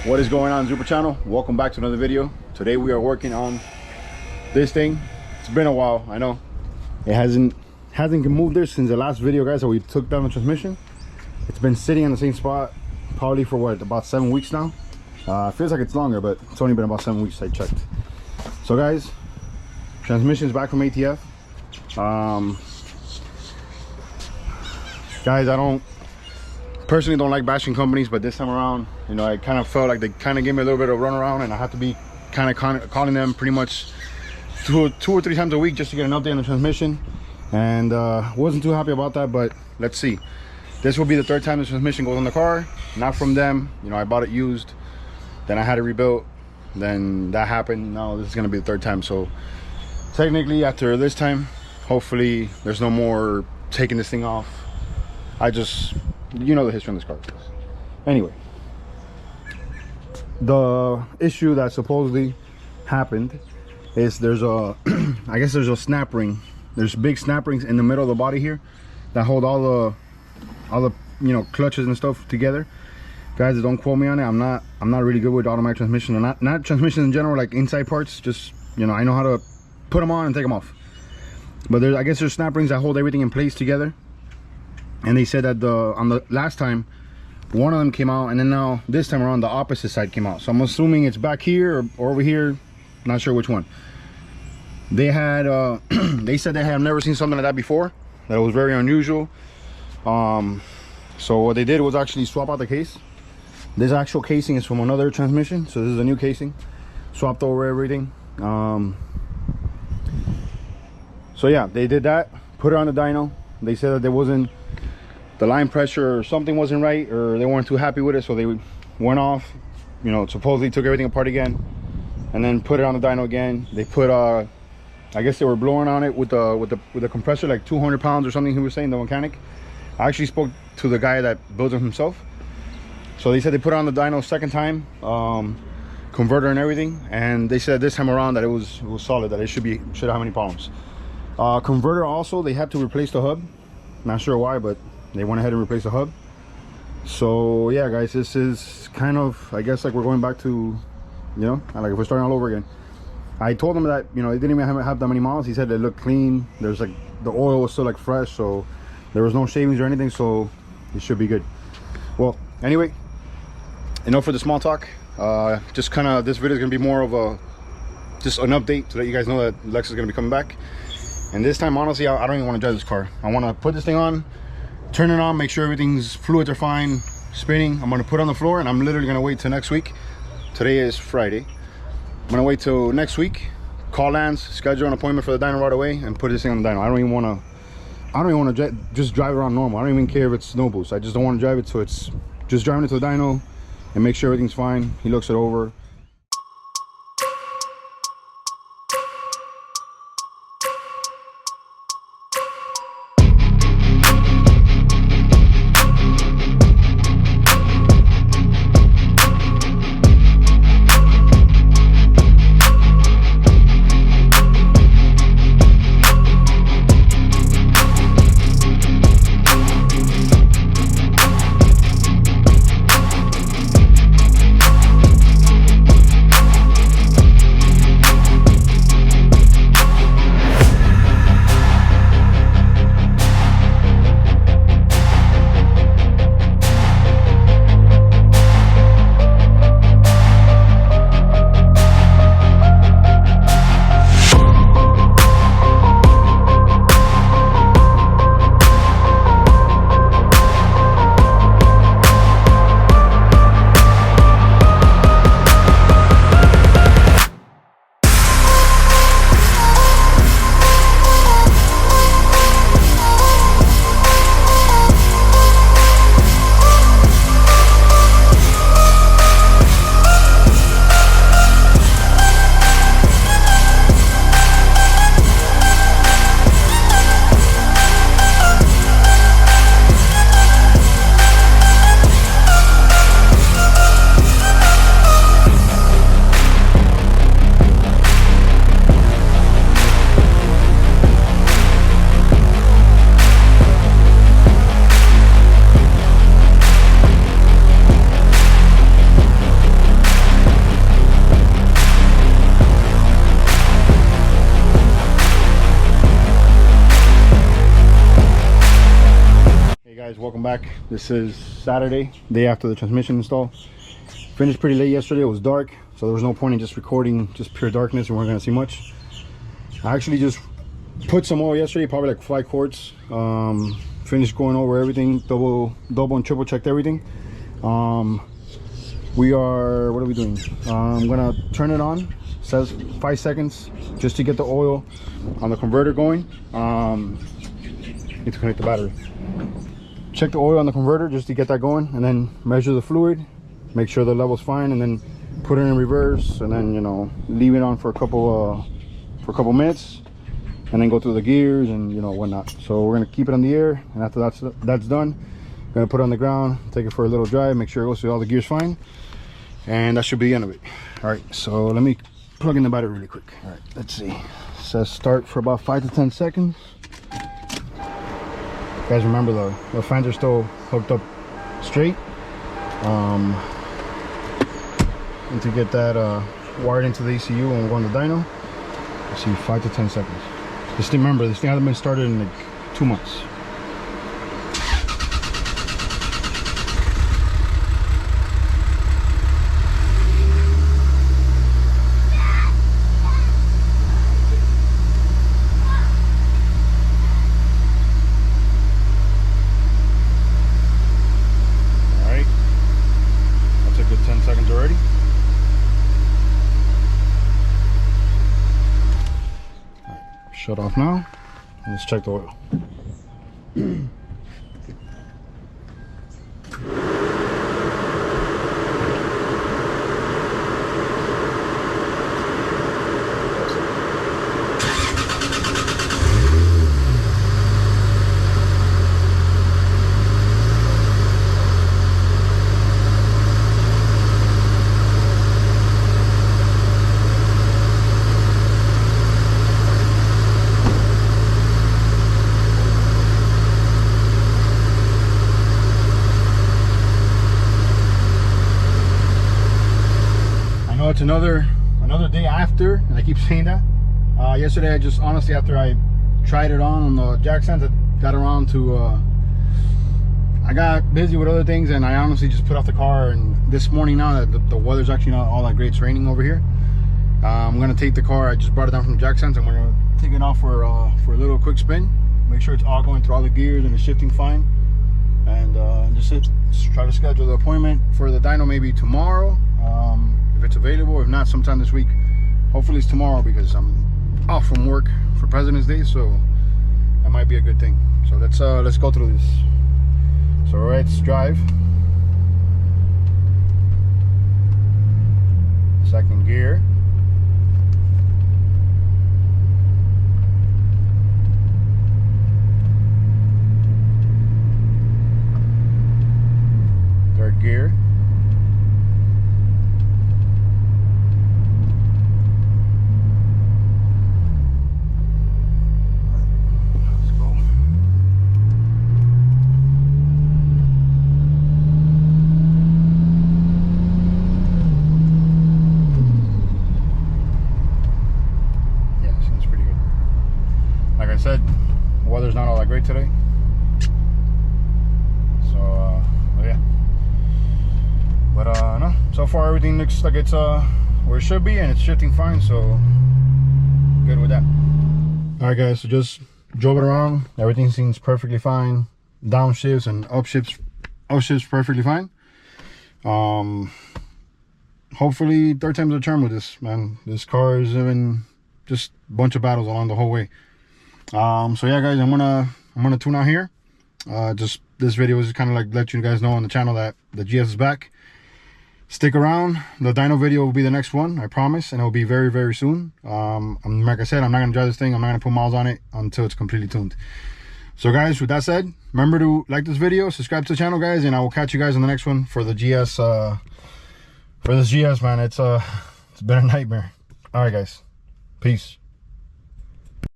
What is going on, Super Channel? Welcome back to another video. Today we are working on this thing. It's been a while, I know. It hasn't moved there since the last video, guys, that we took down the transmission. It's been sitting in the same spot probably for what, about 7 weeks now. Feels like it's longer, but it's only been about 7 weeks I checked. So guys, transmission's back from ATF. Guys, I personally don't like bashing companies, but this time around, you know, I kind of felt like they kind of gave me a little bit of runaround, and I have to be kind of calling them pretty much two or three times a week just to get an update on the transmission. And wasn't too happy about that, but let's see. This will be the third time the transmission goes on the car, not from them. You know, I bought it used, then I had it rebuilt, then that happened. Now this is going to be the third time. So technically after this time, hopefully there's no more taking this thing off. You know the history on this car. Anyway, the issue that supposedly happened is there's a I guess there's a snap ring. There's big snap rings in the middle of the body here that hold all the you know, clutches and stuff together. Guys, don't quote me on it. I'm not really good with automatic transmission, or not transmission in general, like inside parts. Just, you know, I know how to put them on and take them off. But I guess there's snap rings that hold everything in place together. And they said that on the last time, one of them came out, and then now this time around the opposite side came out. So I'm assuming it's back here or over here, not sure which one. They had they said they had never seen something like that before, that was very unusual. So what they did was actually swap out the case. This actual casing is from another transmission, so this is a new casing, swapped over everything. So yeah, they did that, put it on the dyno. They said that there wasn't, the line pressure or something wasn't right, or they weren't too happy with it, so they went off, you know, supposedly took everything apart again and then put it on the dyno again. They put I guess they were blowing on it with the compressor, like 200 pounds or something, he was saying, the mechanic. I actually spoke to the guy that builds them himself. So they said they put it on the dyno second time, converter and everything, and they said this time around that it was solid, that it shouldn't have any problems. Converter also, they had to replace the hub. Not sure why, but they went ahead and replaced the hub. So yeah, guys, this is kind of, I guess, like we're going back to, you know, like if we're starting all over again. I told him that, you know, it didn't even have that many miles. He said it looked clean. There's like, the oil was still like fresh, so there was no shavings or anything, so it should be good. Well, anyway, enough for the small talk. Just kind of, this video is gonna be more of just an update to let you guys know that Lex is gonna be coming back. And this time, honestly, I don't even want to drive this car. I want to put this thing on, turn it on, make sure everything's fluids are fine, spinning. I'm going to put it on the floor, and I'm literally going to wait till next week. Today is Friday. I'm going to wait till next week, call Lance, schedule an appointment for the dyno right away, and put this thing on the dyno. I don't even want to just drive around normal. I don't even care if it's snow boost. I just don't want to drive it, so it's just driving it to the dyno and make sure everything's fine. He looks it over. Guys, welcome back. This is Saturday, day after the transmission install. Finished pretty late yesterday. It was dark, so there was no point in just recording just pure darkness. We weren't gonna see much. I actually just put some oil yesterday, probably like 5 quarts. Finished going over everything, double and triple checked everything. We are, what are we doing? I'm gonna turn it on. It says 5 seconds just to get the oil on the converter going. Need to connect the battery. Check the oil on the converter just to get that going, and then measure the fluid, make sure the level's fine, and then put it in reverse, and then, you know, leave it on for a couple minutes, and then go through the gears and, you know, whatnot. So we're gonna keep it on the air, and after that's done, I'm gonna put it on the ground, take it for a little drive, make sure it goes through all the gears fine, and that should be the end of it. All right, so let me plug in the battery really quick. All right, let's see. It says start for about 5 to 10 seconds. Guys, remember the fans are still hooked up straight. And to get that wired into the ECU when we're going to dyno, let's see, 5 to 10 seconds. Just remember, this thing hasn't been started in like 2 months. Already. Right, shut off now. Let's check the oil. It's another day after, and I keep saying that. Yesterday, I just honestly, after I tried it on the jack stands, I got around to I got busy with other things, and I honestly just put off the car. And this morning, now that the weather's actually not all that great, it's raining over here, I'm gonna take the car. I just brought it down from the jack stands, and we're gonna take it off for a little quick spin, make sure it's all going through all the gears and it's shifting fine, and just try to schedule the appointment for the dyno maybe tomorrow, if it's available. If not, sometime this week. Hopefully it's tomorrow, because I'm off from work for President's Day, so that might be a good thing. So let's go through this. So let's drive. Second gear. Third gear. Said the weather's not all that great today, so yeah, but no, so far everything looks like it's where it should be, and it's shifting fine, so good with that. All right guys, so just drove it around. Everything seems perfectly fine. Downshifts and upshifts perfectly fine. Hopefully third time's a charm with this, man. This car is having just a bunch of battles along the whole way. So yeah guys, I'm gonna tune out here. Just this video was kind of like let you guys know on the channel that the GS is back. Stick around, the dyno video will be the next one, I promise, and it will be very, very soon. Like I said, I'm not gonna drive this thing, I'm not gonna put miles on it until it's completely tuned. So guys, with that said, remember to like this video, subscribe to the channel guys, and I will catch you guys on the next one for the GS. For this GS, man, it's been a nightmare. All right guys, peace.